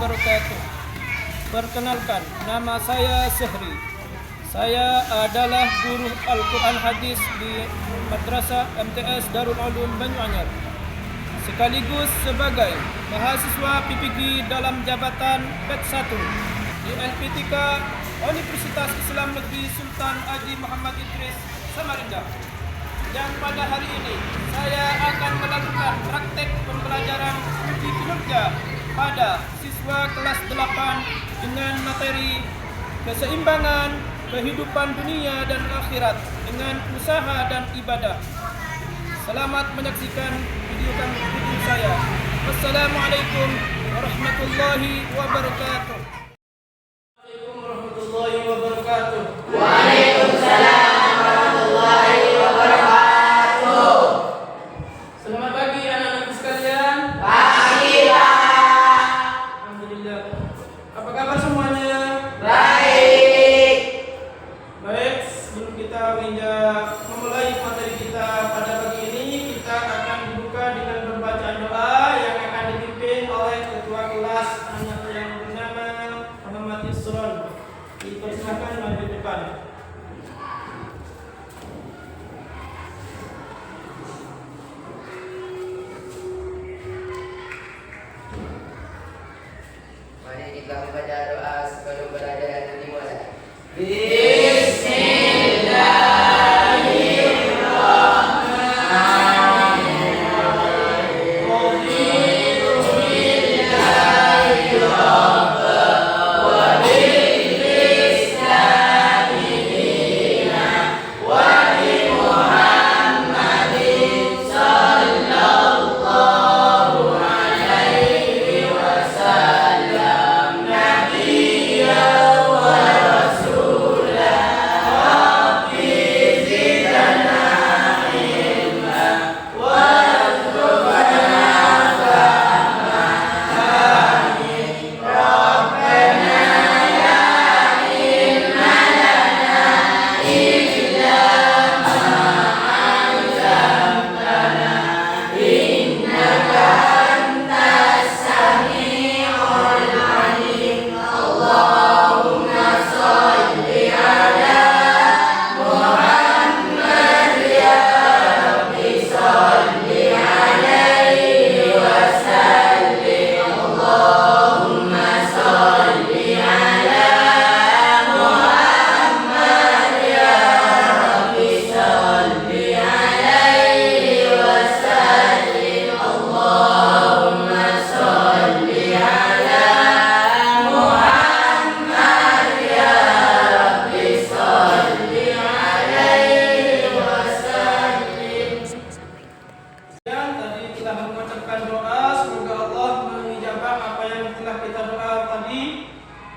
wabarakatuh. Perkenalkan, nama saya Syahri. Saya adalah guru Al-Quran Hadis di Madrasah MTS Darul Ulum Banyuanyar, sekaligus sebagai mahasiswa PPG dalam jabatan PET 1 di LPTK Universitas Islam Negeri Sultan Haji Muhammad Idris Samarinda. Dan pada hari ini saya akan melakukan praktek pembelajaran uji kinerja pada siswa kelas 8 dengan materi keseimbangan kehidupan dunia dan akhirat dengan usaha dan ibadah. Selamat menyaksikan video saya. Wassalamualaikum warahmatullahi wabarakatuh. Assalamualaikum warahmatullahi wabarakatuh. Waalaikumsalam warahmatullahi wabarakatuh. Selamat pagi anak-anakku sekalian. Pagi, Pak. Alhamdulillah. Apa kabar semuanya? Baik. Baik, sebelum kita memulai materi kita pada pagi ini, kita akan dibuka dengan pembacaan doa yang akan dipimpin oleh ketua kelas anak yang bernama Muhammad Isron. Dipersilakan maju depan. Mari kita membaca doa sebelum belajar dan dimulai.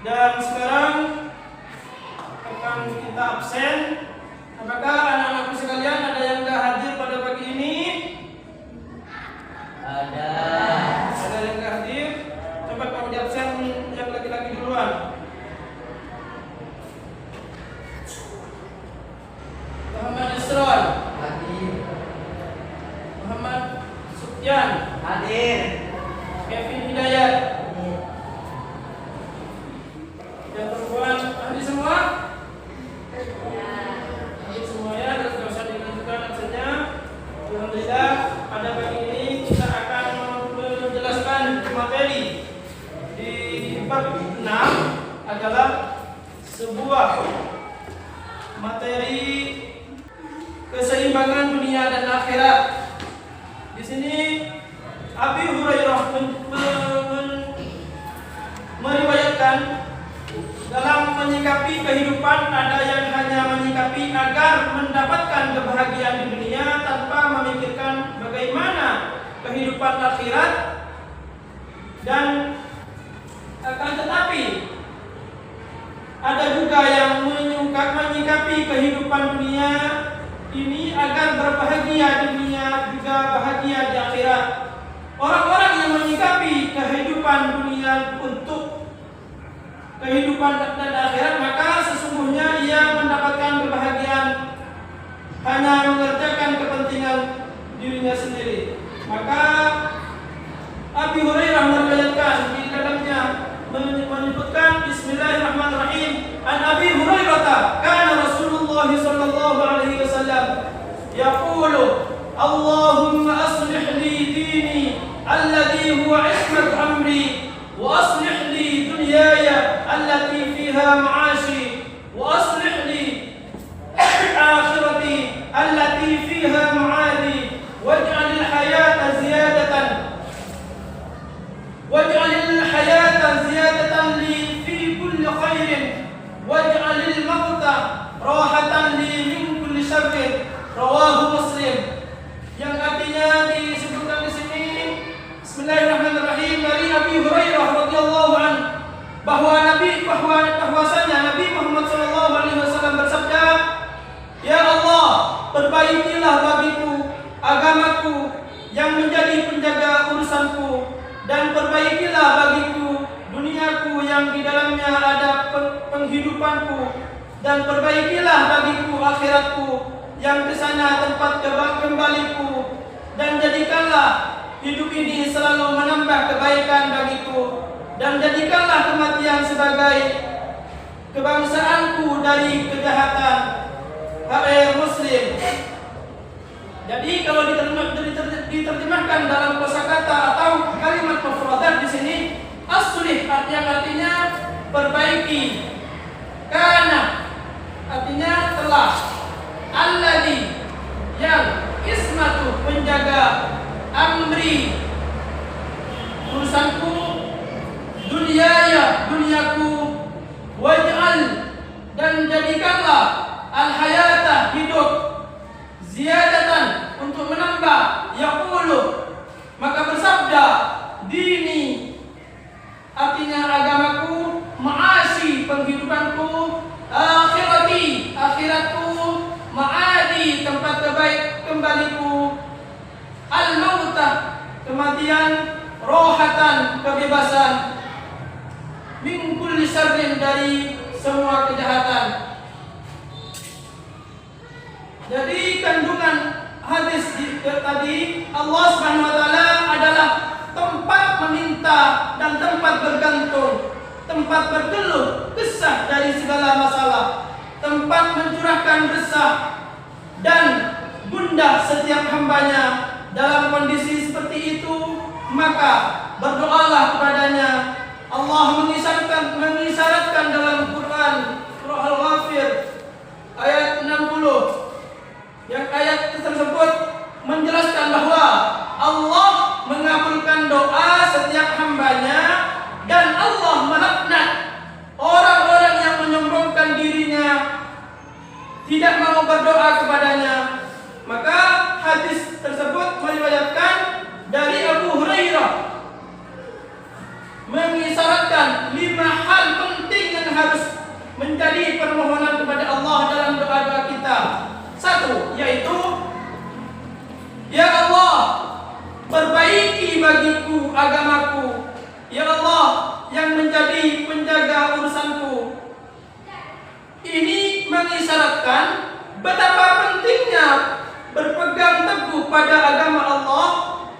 Dan sekarang akan kita absen. Apakah anak-anakku sekalian ada yang tidak hadir pada pagi ini? Ada. Ada yang tidak hadir? Coba kamu di absen yang laki-laki duluan. Muhammad Isron. Hadir. Muhammad Sufyan. Hadir. Kevin Hidayat. Yang perempuan hadir semua? Hadir semua ya, dan tidak usah dilanjutkan absennya. Alhamdulillah, pada pagi ini kita akan menjelaskan materi di bab 6 adalah sebuah materi keseimbangan dunia dan akhirat. Di sini Abi Hurairah meriwayatkan dalam menyikapi kehidupan ada yang hanya menyikapi agar mendapatkan kebahagiaan di dunia tanpa memikirkan bagaimana kehidupan akhirat, dan akan tetapi ada juga yang menyikapi kehidupan dunia ini agar berbahagia di dunia juga bahagia di akhirat. Orang-orang yang menyikapi kehidupan dunia untuk kehidupan dan akhirat, maka sesungguhnya ia mendapatkan kebahagiaan hanya mengerjakan kepentingan dirinya sendiri. Maka Abi Hurairah meriwayatkan di dalamnya ديني الذي هو عصمة أمري وأصلح لي دنياي التي فيها معاشي وأصلح لي آخرتي التي فيها معادي واجعل الحياة زيادة لي في كل خير واجعل الموت راحة لي من كل شر. Rawahu Muslim. Yang artinya disebutkan di sini Bismillahirrahmanirrahim dari Abi Hurairah radhiyallahu anhu bahwasanya Nabi Muhammad sallallahu alaihi wasallam bersabda, "Ya Allah, perbaikilah bagiku agamaku yang menjadi penjaga urusanku dan perbaikilah bagiku duniaku yang di dalamnya ada penghidupanku dan perbaikilah bagiku akhiratku yang ke sana tempat kembaliku dan jadikanlah hidup ini selalu menambah kebaikan bagiku dan jadikanlah kematian sebagai kebangsaanku dari kejahatan." Muslim. Jadi kalau diterjemahkan dalam kosakata atau kalimat mufradat di sini aslih yang artinya perbaiki, kana artinya telah, alladhi yang ismatu menjaga, amri urusanku, duniaku, waj'al dan jadikanlah al-hayata hidup, ziyadatan untuk menambah, yaqulu maka bersabda, dini artinya agamaku, ma'ashi penghidupanku, akhirati akhiratku, ma'adi tempat kembaliku, al-mautah kematian, rohatan kebebasan, min kulli syarrin dari semua kejahatan. Jadi kandungan hadis tadi, Allah Subhanahu wa taala adalah tempat meminta dan tempat bergantung, tempat berkeluh kesah dari segala masalah, tempat mencurahkan resah dan gundah setiap hambanya. Dalam kondisi seperti itu, maka berdoalah kepadanya. Allah mengisyaratkan dalam Quran Surah Al-Ghafir ayat 60, yang ayat tersebut menjelaskan bahwa Allah mengabulkan doa setiap hambanya dan Allah melaknat orang-orang yang menyombongkan dirinya, tidak mau berdoa kepadanya. Maka hadis tersebut meriwayatkan dari Abu Hurairah mengisyaratkan 5 hal penting yang harus menjadi permohonan kepada Allah dalam doa-doa kita. 1, yaitu ya Allah, perbaiki bagiku agamaku, ya Allah yang menjadi penjaga urusanku. Ini mengisyaratkan betapa pentingnya berpegang teguh pada agama Allah.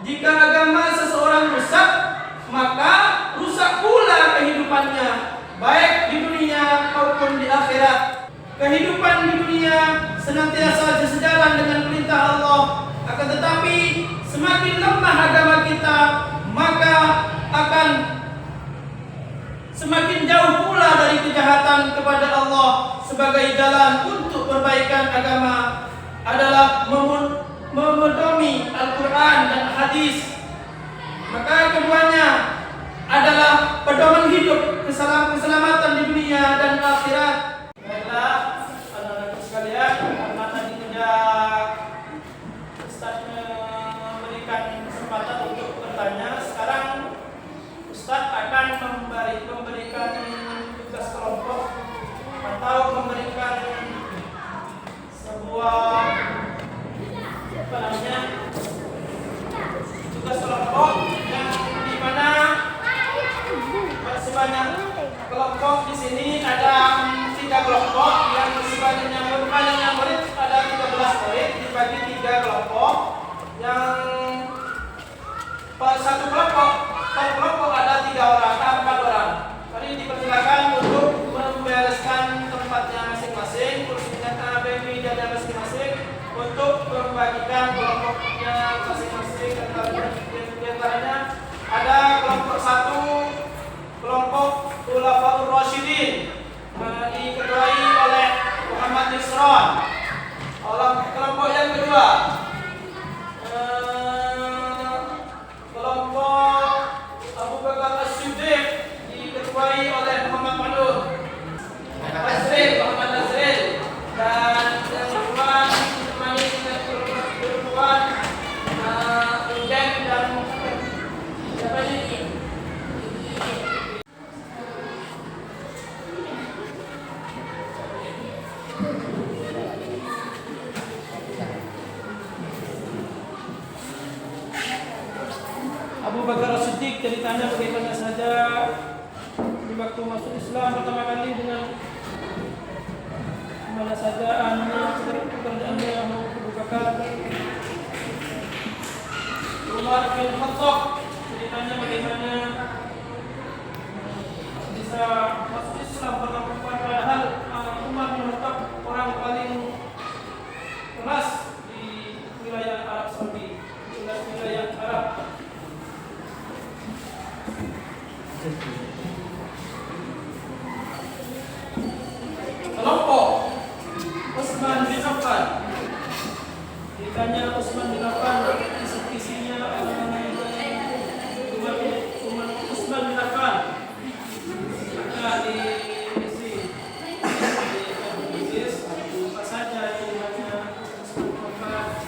Jika agama seseorang rusak, maka rusak pula kehidupannya, baik di dunia maupun di akhirat. Kehidupan di dunia senantiasa sejalan dengan perintah Allah, akan tetapi semakin lemah agama kita, maka akan semakin jauh pula dari kejahatan kepada Allah. Sebagai jalan untuk perbaikan agama adalah memedomi Al-Quran dan hadis. Maka keduanya adalah pedoman hidup keselamatan di dunia dan akhirat. Baiklah, anak-anak sekalian, karena tadi tidak Ustaz memberikan kesempatan untuk bertanya, sekarang Ustaz akan memberikan tugas kelompok atau memberikan sebuah tugas kelompok yang dimana sebanyak kelompok di sini ada 3 kelompok yang banyaknya murid ada 13 murid dibagi 3 kelompok, yang satu kelompok per kelompok ada 3 orang, 4 orang. Tadi dipersilakan untuk membereskan tempatnya masing-masing, kursinya ABB ada masing-masing untuk membagikan kelompoknya masing-masing. ada kelompok satu, kelompok Khulafaur Rasyidin, diketuai oleh Muhammad Nisron. Kelompok yang kedua, kelompok Abu Bakar As-Siddiq, diketuai oleh Muhammad Ma'ruf Muhammad Azril, dan yang kedua ditemani perempuan Uden dan siapa ini? Abu Bakar As-Siddiq ceritanya bagaimana saja di waktu masuk Islam pertama kali, dengan mana saja pekerjaannya Abu Bakar. Umar bin Khattab ceritanya bagaimana bisa masuk Islam pertama kali, padahal Umar bin Khattab orang paling keras di wilayah Arab Saudi, wilayah Arab. Kelompok Utsman bin Affan, ditanya Utsman bin Affan, isinya Utsman bin Affan ada di apa saja namanya Utsman bin Affan.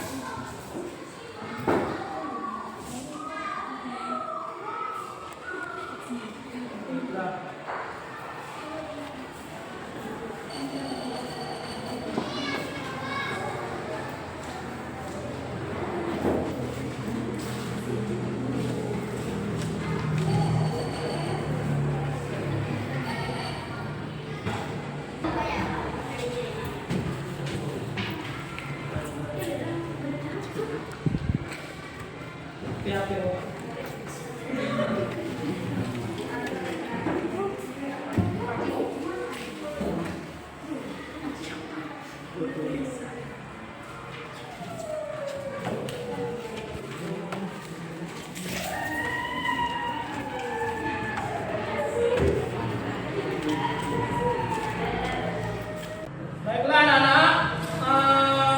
Baiklah anak-anak,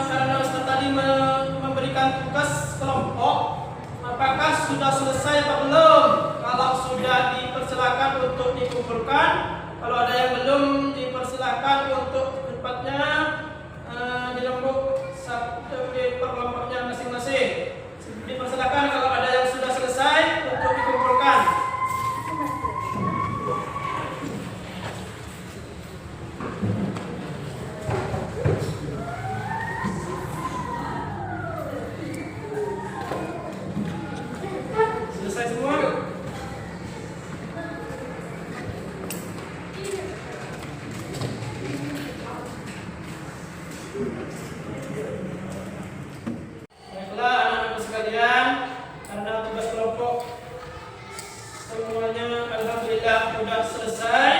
karena Ustaz tadi memberikan tugas kelompok, apakah sudah selesai atau belum? Kalau sudah, dipersilakan untuk dikumpulkan. Kalau ada yang belum, dipersilakan untuk tempatnya dirembuk di kelompoknya masing-masing. Dipersilakan kalau ada yang sudah selesai untuk dikumpulkan. Selesai semua? Baiklah anak-anak sekalian, karena tugas kelompok semuanya alhamdulillah sudah selesai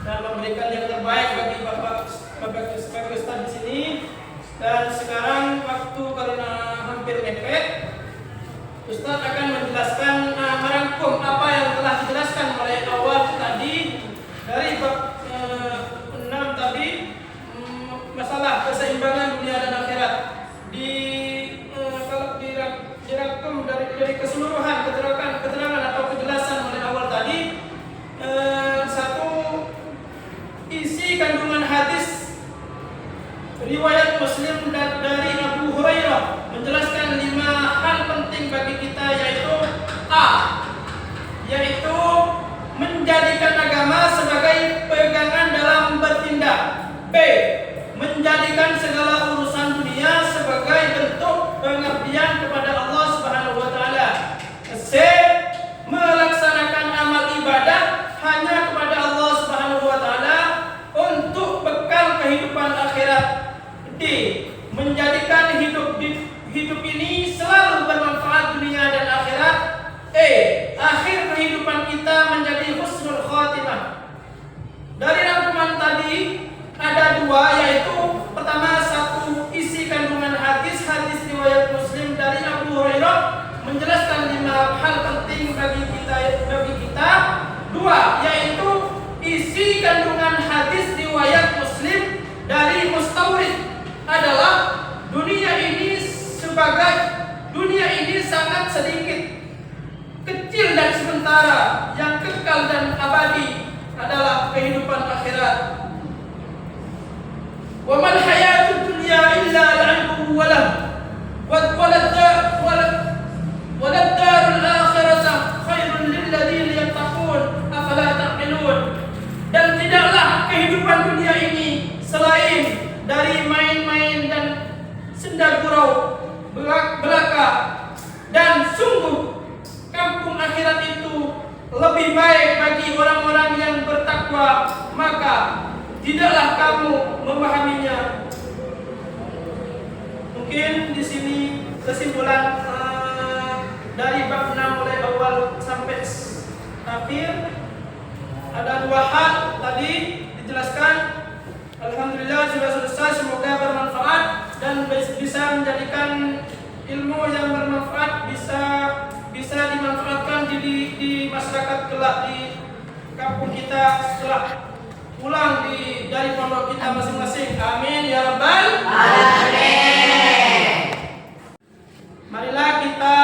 dan memberikan yang terbaik bagi Bapak sebagai Ustaz di sini. Dan sekarang waktu karena hampir mepet, Ustaz akan menjelaskan, merangkum apa yang telah dijelaskan oleh awal tadi dari bab 6 tadi, masalah keseimbangan dunia dan akhirat. Kalau dirangkum dari keseluruhan keterangan atau kejelasan oleh awal tadi, satu, isi kandungan hadis riwayat Muslim dari Abu Hurairah menjelaskan 5 hal penting bagi kita, yaitu A, yaitu menjadikan agama sebagai pegangan dalam bertindak. B, menjadikan segala urusan dunia sebagai bentuk pengabdian kepada Allah Subhanahu wa taala. C, melaksanakan amal ibadah hanya kepada Allah Subhanahu wa taala untuk bekal kehidupan akhirat. D, menjadikan hidup ini selalu bermanfaat dunia dan akhirat. E, akhir kehidupan kita menjadi husnul khatimah. Dari rangkuman tadi ada 2, yaitu pertama, 1, isi kandungan hadis riwayat Muslim dari Abu Hurairah menjelaskan 5 hal penting bagi isi kandungan hadis riwayat Muslim dari Mustawrid adalah dunia ini sangat sedikit, kecil dan sementara, yang kekal dan abadi adalah kehidupan akhirat. Wa mal hayatud dunya illa la'ibun wa walad darul akhirah khairun lil ladzina yattaqun afala taqilun. Dan tidaklah kehidupan dunia ini selain dari main-main dan senda gurau belaka, dan sungguh kampung akhirat itu lebih baik bagi orang-orang yang bertakwa, maka tidaklah kamu memahaminya. Mungkin di sini kesimpulan dari bab 6 mulai awal sampai akhir ada 2 hal tadi dijelaskan. Alhamdulillah sudah selesai, semoga bermanfaat dan bisa menjadikan ilmu yang bermanfaat, bisa dimanfaatkan di masyarakat kelak, di kampung kita setelah pulang dari pondok kita masing-masing. Amin ya rabbal alamin. Marilah kita